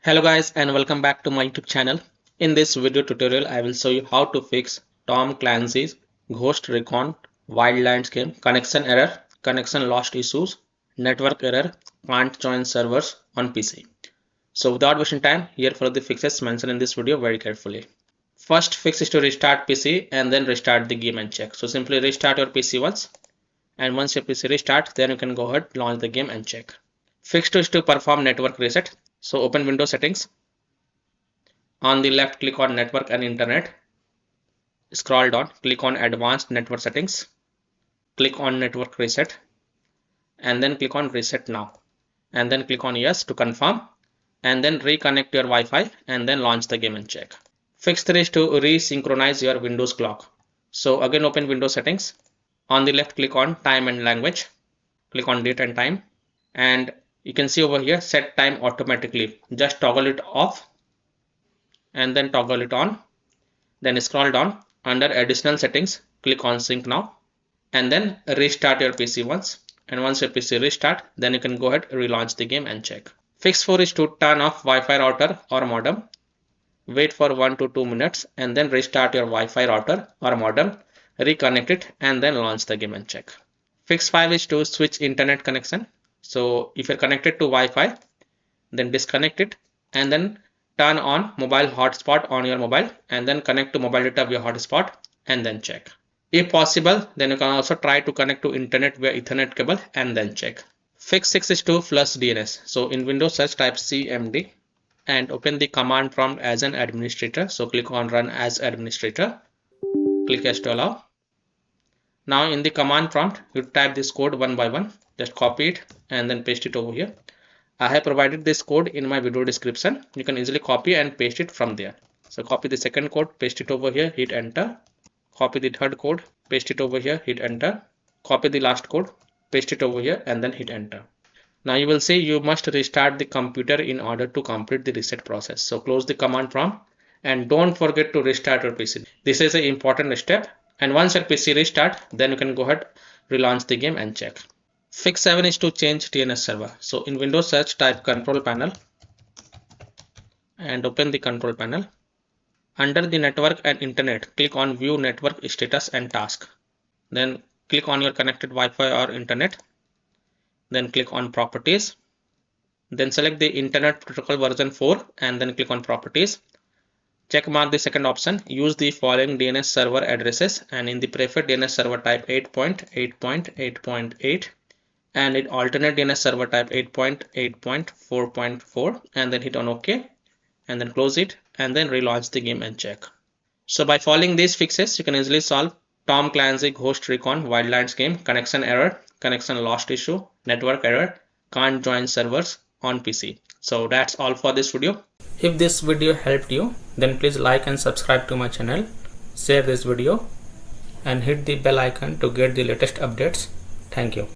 Hello guys and welcome back to my YouTube channel. In this video tutorial I will show you how to fix Tom Clancy's Ghost Recon Wildlands game connection error, connection lost issues, network error, can't join servers on PC. So without wasting time, here for the fixes mentioned in this video very carefully. First fix is to restart PC and then restart the game and check. So simply restart your PC once, and once your PC restarts then you can go ahead, launch the game and check. Fix 2 is to perform network reset. So open Windows settings. On the left, click on network and internet. Scroll down, click on advanced network settings. Click on network reset and then click on reset now. And then click on yes to confirm and then reconnect your Wi-Fi and then launch the game and check. Fix 3 is to re-synchronize your Windows clock. So again open Windows settings. On the left, click on time and language. Click on date and time, and you can see over here set time automatically. Just toggle it off and then toggle it on. Then scroll down under additional settings, click on sync now and then restart your PC once. And once your PC restart, then you can go ahead, relaunch the game and check. Fix 4 is to turn off Wi-Fi router or modem. Wait for 1 to 2 minutes and then restart your Wi-Fi router or modem, reconnect it and then launch the game and check. Fix 5 is to switch internet connection. So if you're connected to Wi-Fi, then disconnect it and then turn on mobile hotspot on your mobile and then connect to mobile data via hotspot and then check. If possible, then you can also try to connect to internet via Ethernet cable and then check. Fix 6 is to flush DNS. So in Windows search type cmd and open the command prompt as an administrator. So click on run as administrator. Click yes to allow. Now in the command prompt, you type this code one by one. Just copy it and then paste it over here. I have provided this code in my video description. You can easily copy and paste it from there. So copy the second code, paste it over here, hit enter. Copy the third code, paste it over here, hit enter. Copy the last code, paste it over here and then hit enter. Now you will see you must restart the computer in order to complete the reset process. So close the command prompt and don't forget to restart your PC. This is an important step. And once your PC restart, then you can go ahead, relaunch the game and check. Fix 7 is to change DNS server. So in Windows search type control panel and open the control panel. Under the network and internet, click on view network status and task. Then click on your connected Wi-Fi or internet. Then click on properties. Then select the internet protocol version 4 and then click on properties. Check mark the second option. Use the following DNS server addresses and in the preferred DNS server type 8.8.8.8 and in alternate DNS server type 8.8.4.4 and then hit on OK and then close it and then relaunch the game and check. So by following these fixes, you can easily solve Tom Clancy Ghost Recon Wildlands game connection error, connection lost issue, network error, can't join servers on PC. So that's all for this video. If this video helped you, then please like and subscribe to my channel, share this video and hit the bell icon to get the latest updates. Thank you.